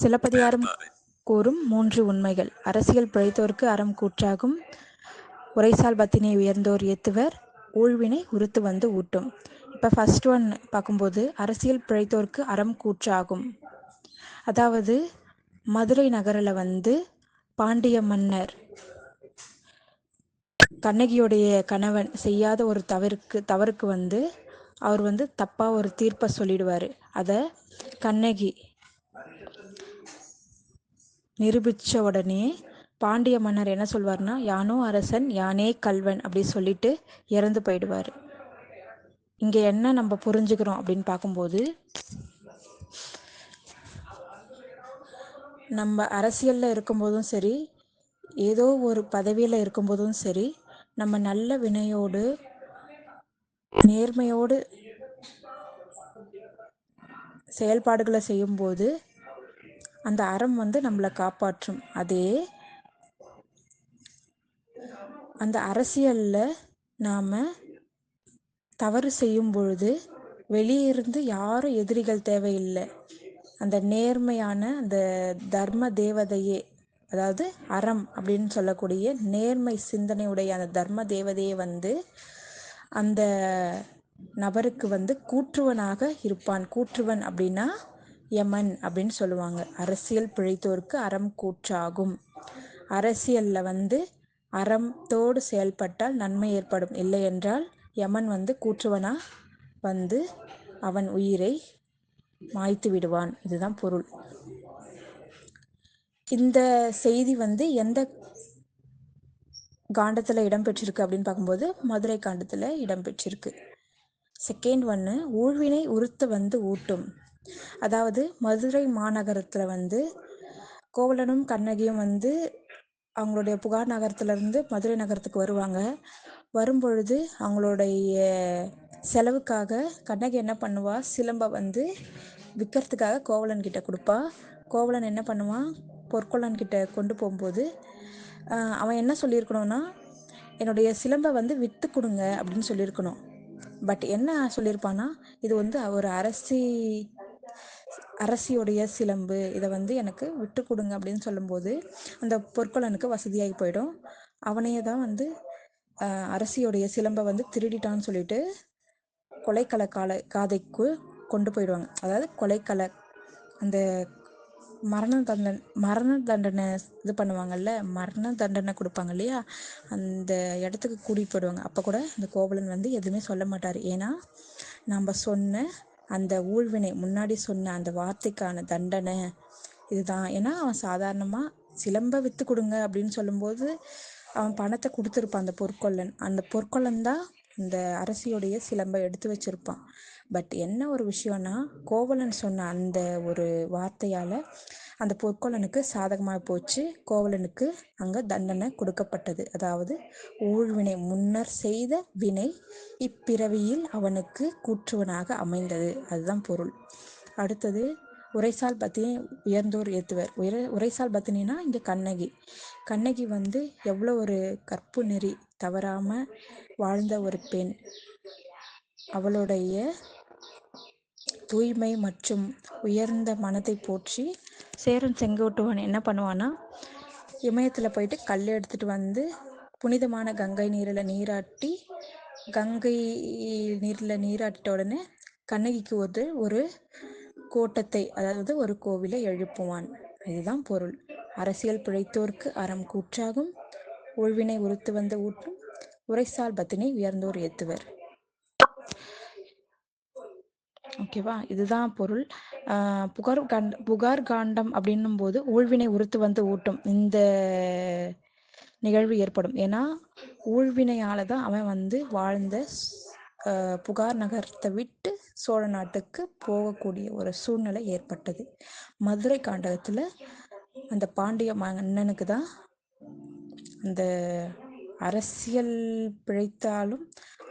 சிலப்பதிகாரம் கூறும் 3 உண்மைகள். அரசியல் பிழைத்தோர்க்கு அறம் கூற்றாகும். உரைசால் பத்தினை உயர்ந்தோர் ஏத்துவர். ஊழ்வினை உறுத்து வந்து ஊட்டும். இப்போ ஃபர்ஸ்ட் ஒன் பார்க்கும்போது அரசியல் பிழைத்தோர்க்கு அறம் கூற்றாகும். அதாவது மதுரை நகரில் பாண்டிய மன்னர் கண்ணகியுடைய கணவன் செய்யாத ஒரு தவறுக்கு அவர் தப்பாக ஒரு தீர்ப்பை சொல்லிடுவார். அதை கண்ணகி நிரூபித்த உடனே பாண்டிய மன்னர் என்ன சொல்வார்னா, யானோ அரசன் யானே கல்வன் அப்படி சொல்லிட்டு இறந்து போயிடுவார். இங்கே என்ன நம்ம புரிஞ்சுக்கிறோம் அப்படின்னு பார்க்கும்போது, நம்ம அரசியலில் இருக்கும்போதும் சரி, ஏதோ ஒரு பதவியில் இருக்கும்போதும் சரி, நம்ம நல்ல வினையோடு நேர்மையோடு செயல்பாடுகளை செய்யும்போது அந்த அறம் நம்மளை காப்பாற்றும். அதே அந்த அரசியலில் நாம் தவறு செய்யும் பொழுது வெளியிருந்து யாரும் எதிரிகள் தேவையில்லை. அந்த நேர்மையான அந்த தர்ம தேவதையே, அதாவது அறம் அப்படின்னு சொல்லக்கூடிய நேர்மை சிந்தனையுடைய அந்த தர்ம தேவதையே அந்த நபருக்கு கூற்றுவனாக இருப்பான். கூற்றுவன் அப்படின்னா யமன் அப்படின்னு சொல்லுவாங்க. அரசியல் பிழைத்தோருக்கு அறம் கூற்றாகும். அரசியலில் அறத்தோடு செயல்பட்டால் நன்மை ஏற்படும். இல்லை என்றால் யமன் கூற்றுவனா அவன் உயிரை மாய்த்து விடுவான். இதுதான் பொருள். இந்த செய்தி எந்த காண்டத்தில் இடம்பெற்றிருக்கு அப்படின்னு பார்க்கும்போது மதுரை காண்டத்தில் இடம்பெற்றிருக்கு. செகண்ட் ஒன்று, ஊழ்வினை உறுத்து ஊட்டும். அதாவது மதுரை மாநகரத்தில் கோவலனும் கண்ணகியும் அவங்களுடைய புகார் நகரத்துலேருந்து மதுரை நகரத்துக்கு வருவாங்க. வரும்பொழுது அவங்களுடைய செலவுக்காக கண்ணகி என்ன பண்ணுவா, சிலம்பை விற்கிறதுக்காக கோவலன் கிட்ட கொடுப்பா. கோவலன் என்ன பண்ணுவான், பொற்கொள்ளன் கிட்ட கொண்டு போகும்போது அவன் என்ன சொல்லியிருக்கணும்னா, என்னுடைய சிலம்பை விற்று கொடுங்க அப்படின்னு சொல்லியிருக்கணும். பட் என்ன சொல்லியிருப்பான்னா, இது ஒரு அரசியுடைய சிலம்பு, இதை எனக்கு விட்டு கொடுங்க அப்படின்னு சொல்லும்போது அந்த பொற்கொள்ளனுக்கு வசதியாகி போயிடும். அவனையே தான் அரசியுடைய சிலம்பை திருடிட்டான்னு சொல்லிட்டு கொலைக்கள காதைக்கு கொண்டு போயிடுவாங்க. அதாவது கொலைக்கள அந்த மரண தண்டனை இது பண்ணுவாங்கல்ல, மரண தண்டனை கொடுப்பாங்க இல்லையா, அந்த இடத்துக்கு கூட்டிகிட்டு போயிடுவாங்க. அப்போ கூட இந்த கோவலன் எதுவுமே சொல்ல மாட்டார். ஏன்னா நம்ம சொன்ன அந்த ஊழ்வினை, முன்னாடி சொன்ன அந்த வார்த்தைக்கான தண்டனை இதுதான். ஏன்னா அவன் சாதாரணமாக சிலம்பை விற்று கொடுங்க அப்படின்னு சொல்லும்போது அவன் பணத்தை கொடுத்துருப்பான் அந்த பொற்கொள்ளன். அந்த பொற்கொள்ளன் தான் அந்த அரசியுடைய சிலம்பை எடுத்து வச்சிருப்பான். பட் என்ன ஒரு விஷயம்னா, கோவலன் சொன்ன அந்த ஒரு வார்த்தையால் அந்த பொற்கொள்ளனுக்கு சாதகமாக போச்சு. கோவலனுக்கு அங்கே தண்டனை கொடுக்கப்பட்டது. அதாவது ஊழ்வினை, முன்னர் செய்த வினை இப்பிறவியில் அவனுக்கு கூற்றுவனாக அமைந்தது. அதுதான் பொருள். அடுத்தது, உரைசால் பத்தினி உயர்ந்தோர் ஏத்துவர். உரைசால் பத்தினா இங்கே கண்ணகி எவ்வளோ ஒரு கற்பு நெறி தவறாமல் வாழ்ந்த ஒரு பெண். அவளுடைய தூய்மை மற்றும் உயர்ந்த மனத்தை போற்றி சேரன் செங்கோட்டுவன் என்ன பண்ணுவான்னா, இமயத்தில் போயிட்டு கல் எடுத்துகிட்டு புனிதமான கங்கை நீரில் நீராட்டிட்ட உடனே கண்ணகிக்கு ஒரு கோட்டத்தை, அதாவது ஒரு கோவிலை எழுப்புவான். இதுதான் பொருள். அரசியல் பிழைத்தோர்க்கு அறம் கூற்றாகும். ஊழ்வினை உறுத்து ஊட்டும். உரைசால் பத்தினை உயர்ந்தோர் ஏத்துவர். ஓகேவா? இதுதான் பொருள். புகார் காண்டம் அப்படின்னும் போது ஊழ்வினை உறுத்து ஊட்டும் இந்த நிகழ்வு ஏற்படும். ஏன்னா ஊழ்வினையால தான் அவன் வாழ்ந்த புகார் நகரத்தை விட்டு சோழ நாட்டுக்கு போகக்கூடிய ஒரு சூழ்நிலை ஏற்பட்டது. மதுரை காண்டகத்தில் அந்த பாண்டிய மன்னனுக்கு தான் அந்த அரசியல் பிழைத்தாலும்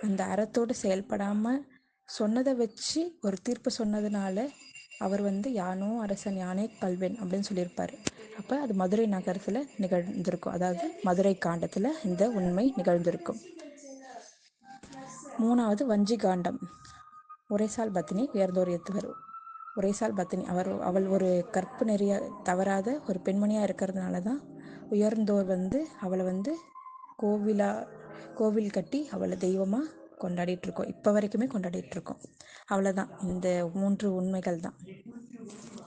அந்த அறத்தோடு செயல்படாமல் சொன்னதை வச்சு ஒரு தீர்ப்பு சொன்னதுனால அவர் யானோ அரசன் யானே கல்வன் அப்படின்னு சொல்லியிருப்பார். அப்போ அது மதுரை நகரத்தில் நிகழ்ந்திருக்கும். அதாவது மதுரை காண்டத்தில் இந்த உண்மை நிகழ்ந்திருக்கும். மூணாவது, வஞ்சி காண்டம். உரைசால் பத்தினி உயர்ந்தோர் ஏத்துவர். உரைசால் பத்தினி. அவள் ஒரு கற்பு நெறிய தவறாத ஒரு பெண்மணியாக இருக்கிறதுனால தான் உயர்ந்தோர் வந்து அவளை வந்து கோவிலா கோவில் கட்டி அவளை தெய்வமாக கொண்டாடிட்டு இருக்கோம். இப்போ வரைக்குமே கொண்டாடிட்டு இருக்கோம். அவ்வளோதான், இந்த 3 உண்மைகள் தான்.